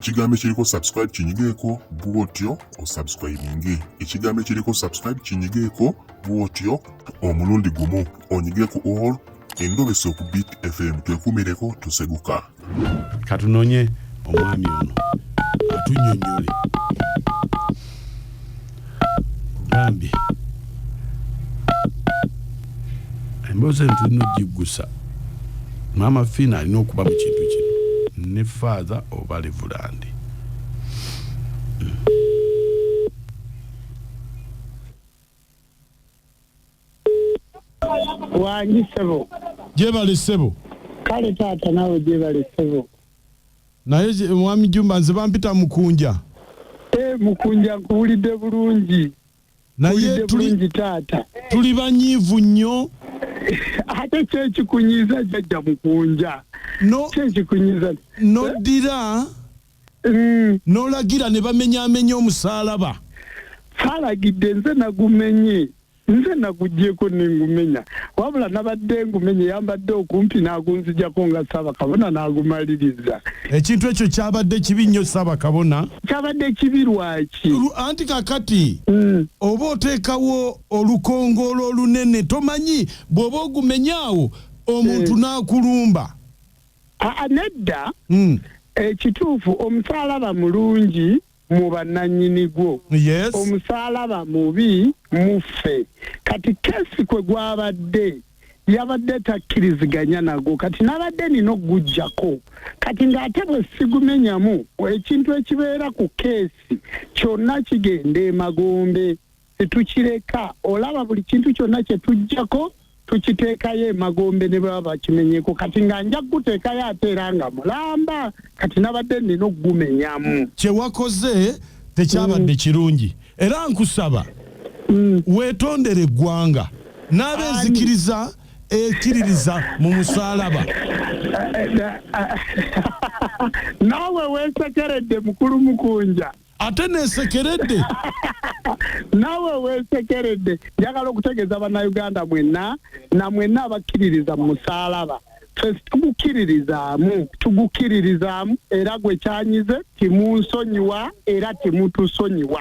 Ekigambo ekiriko subscribe kinyigeeko bwotyo osubscribinge. Ekigambo ekiriko subscribe kinyigeeko bwotyo omulundi gumu onyige ku all Endobeso ku Beat FM twekumireko tuseguka. Katunonye omwami ono atunyonyole gambi emboze ntino jigusa mama fina alina okuba mu kintu kino ne father oba Levulandi. Wangi sebo. Jebale sebo. Kale tata nawe jebale sebo. Naye mwami Jumba nze bampita mukunja. Mukunja kuwulidde bulungi. Naye bulungi tata. Tuli banyivu nnyo. Ate kyekikunyiza jjajja mukunja. No. Kyekikunyiza. Noddira. N'olagira ne bamenya omusalaba. Salagidde nze nagumenye. Nze nagugyeko nengumenya. Wabula nabadde ngumenye yambadde okumpi n'agunzijako nga Ssaabakabona n'agumaliriza. Ekintu ekyo kyabadde kibi nnyo Ssaabakabona. Kyabadde kibi lwaki? Anti kakati oba oteekawo olukongolo olunene tomanyi bw'oba ogumenyaawo omuntu n'akulumba. Nedda ekituufu omusalaba mulungi mu bannannyini gwo. Yes. Omusalaba mubi muffe. Kati kesi kwe gwabadde yabadde takkiriziganya nago kati nabadde nina okugujjako kati ng'ate bwe sigumenyamu ekintu ekibeera ku keesi kyonna kigenda emagombe tetukireka olaba buli kintu kyonna kye tujjako tukiteekayo emagombe ne baba bakimenyeko kati nga nja kuteekayo ate era nga mulamba kati nabadde nina okugumenyamu. Kyewakoze tekyabadde kirungi era nkusaba weetondere eggwanga n'abeezikiriza ekkiririza mu musalaba. Naawe weesekeredde mukulu mukunja. Ate neesekeredde. Nawe weesekeredde. Njagala okutegeeza bannayuganda mwenna na mwenna abakkiririza mu musalaba. Tugukiririzaamu era gwe kyanyize timunsonyiwa era timutusonyiwa.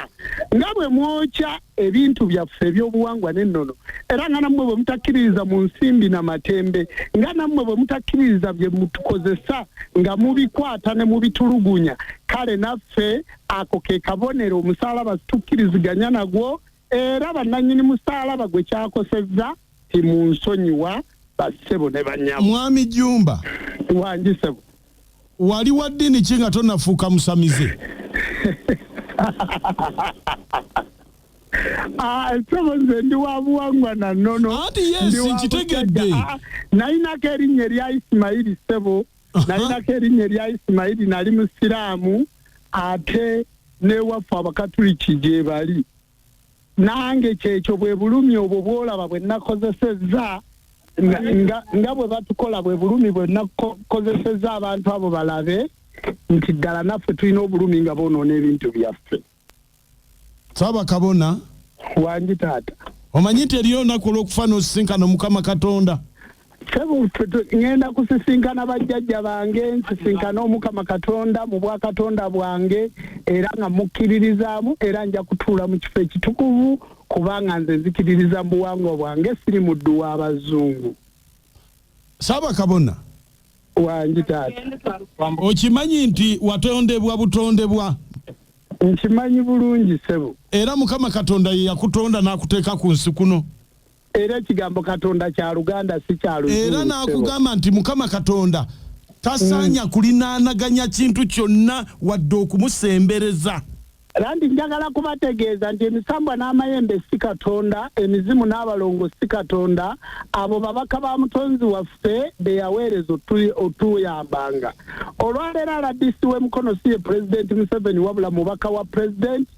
Nga bwe mwokya ebintu byaffe eby'obuwangwa n'ennono era nga nammwe bwe mutakkiririza mu nsimbi n'amatembe nga nammwe bwe mutakkiririza bye mutukozesa nga mubikwata ne mubitulugunya kale naffe ako ke kabonero omusalaba situkkiriziganya nagwo era bannannyini musalaba gwe kyakosezza timunsonyiwa basebo ne banyamu. Mwami Jumba wangi sebo wali wa ddiini ki nga tonafuuka musamize? Sebo nze ndi wa buwangwa na nnono. Anti yes nkitegedde. Nalinako erinnya erya Isimayiri sebo. Nalinako erinnya erya Isimayiri nali musiraamu ate n'ewaffe abakatuliki gye bali. Nange kyekyo bwe bulumi obwo bw'olaba bwe nakozesezza nga bwe batukola bwe bulumi bwe nakozesezza abantu abo balabe nti ddala naffe tulina obulumi nga boonoona ebintu byaffe. Ssaabakabona wangi taata omanyi nti eriyo olunaku olw'okufa n'osisinkana Mukama Katonda? Ngenda kusisinkana bajjajja bange nsisinkana Omukama Katonda mu bwakatonda bwange era nga mukkiririzaamu era nja kutuula mu kifo ekitukuvu kubanga nze nzikiririza mu buwangwa bwange siri muddu w'abazungu. Ssaabakabona wangi taata okimanyi nti watondebwa butondebwa? Nkimanyi bulungi sebo. Era Mukama Katonda ye yakutonda n'akuteeka ku nsi kuno. Era ekigambo Katonda kya Luganda si kya Luzungu. Era n'akugamba nti Mukama Katonda tasaanya kulinaanaganya kintu kyonna wadde okumusembereza. Randi njagala kubategeeza nti emisambwa n'amayembe si Katonda, emizimu n'abalongo si Katonda, abo babaka ba mutonzi waffe be yaweereza otuyambanga. Olwaleero RDC w'emukono si ye Pulezidenti Museveni wabula mubaka wa Pulezidenti,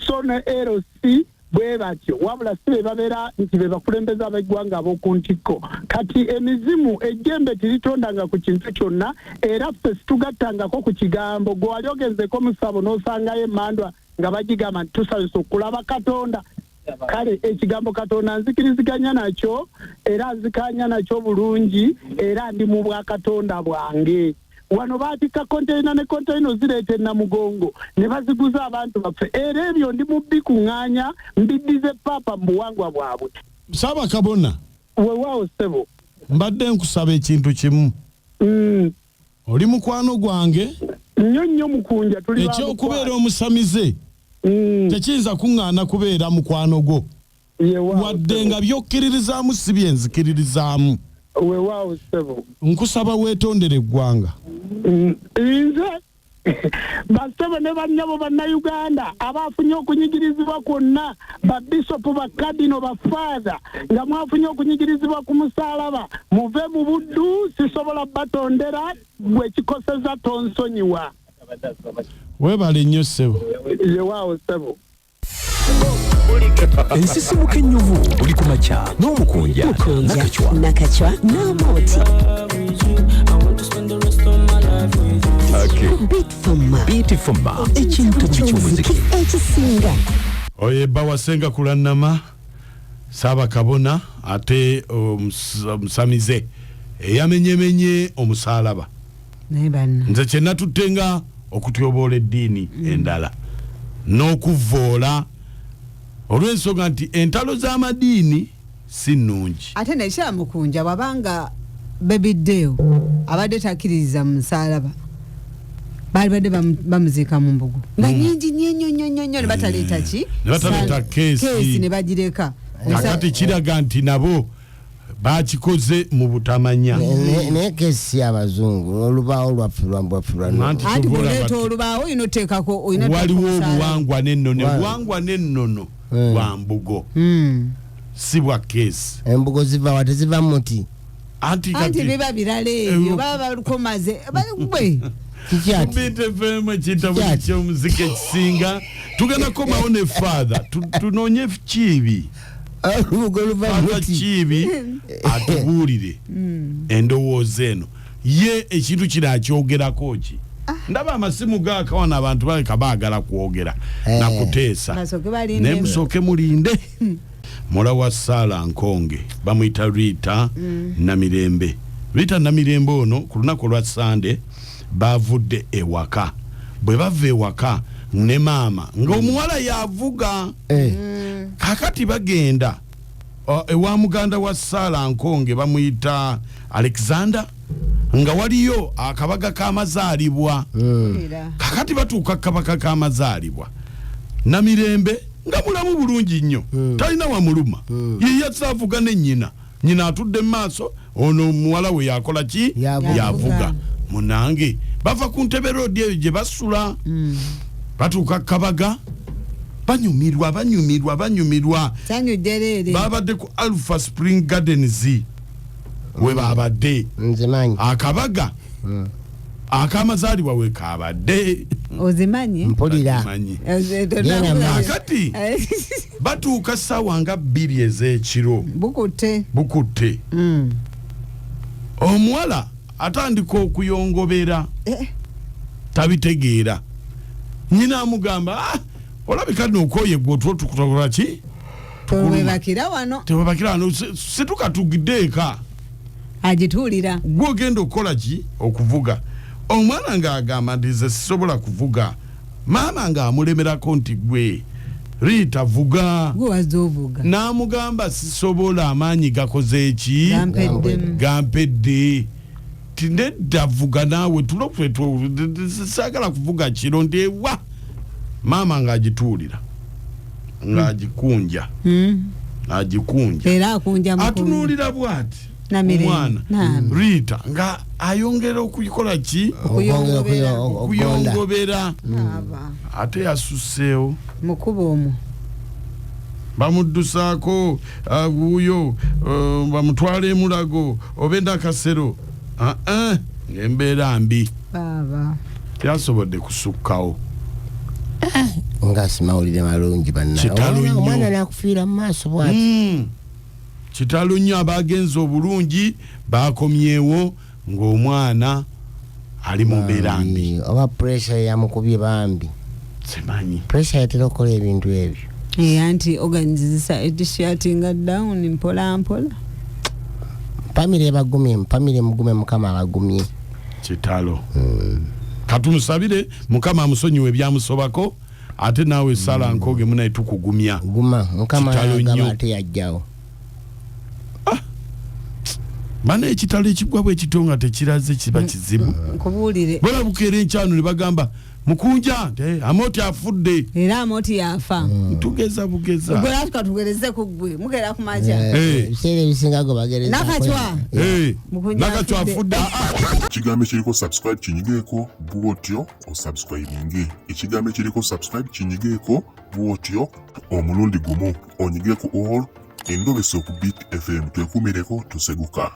so ne LC bwe batyo wabula si be babeera nti be bakulembeza ab'eggwanga ab'oku ntikko. Kati emizimu ejjembe tiritondanga ku kintu kyonna era ffe situgattangako ku kigambo. Gwe wali ogenzeko musabo n'osangayo emmandwa nga bagigamba nti tusabisa okulaba Katonda. Kale ekigambo Katonda nzikiriziganya nakyo era nzikanya nakyo bulungi era ndi mu bwa Katonda bwange. wano batika container ne container zireete Namugongo ne baziguza abantu baffe era ebyo ndi mubbi kuŋŋaanya mbiddize papa mu buwangwa bwabwe. Saba Kabona Weewaawo ssebo mbadde nkusaba ekintu kimu. Oli mukwano gwange nnyo mukunja tuli ekyokubeera omusamize tekiyinza kuŋŋaana kubeera mukwano gwo wadde nga byokkiririzaamu si byenzikiririzaamu. Weewaawo ssebo nkusaba weetondere eggwanga. Nze basebo ne bannyabo bannayuganda abaafunye okunyigirizibwa kwonna babisopu bakadino bafaada nga mwafunye okunyigirizibwa ku musalaba muve mu buddu sisobola batondera gwe kikoseza tonsonyiwa. Weebale nnyo ssebo. Yewaawo ssebo. Ensisimuka ennyuvu buli ku makya n'omukunja nakacwa n'omuti. Beat Fuma ekintu ky'omuziki ekisinga. Oye bawasenga kulannama Saba Kabona ate omusamize eyamenyemenye omusalaba. Nze kye natutenga okutyoboola eddiini endala n'okuvvoola olw'ensonga nti entalo z'amadiini si nnungi. Ate nekira mukunja wabanga bebiddeyo abadde takkiririza mu musalaba bali badde bamuziika mu mbugo nga nyingi nnyo ne bataleeta ki ne bataleeta keesi ne bagireka kakati kiraga nti nabo bakikoze mu butamanya ne keesi y'abazungu olubaawo lwafulwa anti bw'oleeta olubaawo olina oteekako waliwo obuwangwa n'ennono bwa mbugo si bwa keesi. Embugo ziva wa teziva muti anti biba birala ebyo baba balukomaze gwe kitafemu ekitabo ky'omuziki ekisinga tugenda komawo ne father tunoonye kibi kibi atubuulire endowooza eno ye ekintu kino akyogerako ki. Ndaba amasimu gaakawana abantu baleka baagala kwogera nakuteesa naye musooke mulinde. Mola wa Sala Nkonge bamuyita Rita Namirembe. Rita Namirembe ono ku lunaku lwa Sande bavudde ewaka. Bwe bava ewaka ne maama ng'omuwala yavuga kakati bagenda ewa muganda wa Sala Nkonge bamuyita Alexander nga waliyo akabaga k'amazaalibwa. Kakati batuuka kabaka k'amazaalibwa Namirembe nga mulamu bulungi nnyo talina wamuluma ye yasaavuga ne nnyina atudde mu maaso ono muwala we yakola ki yavuga munange bava ku ntebe roodi eyo gye basula batuuka kabaga banyumirwa babadde ku Alpha Spring Gardens we babadde akabaga akamazaalibwa we kabadde ozimanyi mpulira akati batuuka ssaawa nga 2 ez'ekiro bukutte omuwala atandika okuyongobera tabitegeera nnyina amugamba olabika n'okooye gwe otukola ki tewebakira wano situkatugidde eka agituulira gwe ogenda okukola ki okuvuga. Omwana ng'agamba nti nze sisobola kuvuga maama ng'amulemerako nti gwe Rita vuga n'amugamba sisobola amaanyi gakoze eki gampedde tinedda vuga naawe saagala kuvuga kiro ndi ewa maama ng'agituulira ng'agikunja atunuulira bw'ati omwana Rita nga ayongera okuyikola ki okuyongobera ate yasuseewo mukubo omwo bamuddusaako guuyo bamutwala emulago obenda akasero ng'embeera mbi teyasobodde kusukkawo nga simawulire malungi bannaomwana nakufiira mu maaso bwati kitalo nnyo abagenza obulungi bakomyewo ng'omwana ali mu mbeera mbi oba pressure yamukubye bambi simanyi pressure yatera okukola ebintu ebyo anti organizisa shutting down mpola family ebagumye family mugume mukama abagumye kitalo katumusabire mukama amusonyiwe ebyamusobako ate naawe sala nkoge munaye tukugumya guma mukama agaba ate yajjawo bana ekitalo ekigwa bwe kitonga tekiraze kiba kizibu nkubuulire bala bukere enkyano ne bagamba mukunja amoti afudde era amoti yafa tugeza bugeza gwe atuka tugereze kugwe mugera kumaja bisere bisinga go bagereza nakachwa nakachwa afudde ekigambo ekiriko subscribe kinyigeeko bwotyo osubscribinge ekigambo ekiriko subscribe kinyigeeko bwotyo omulundi gumu onyigeeko all Endobeso ku Beat FM twekumireko tuseguka.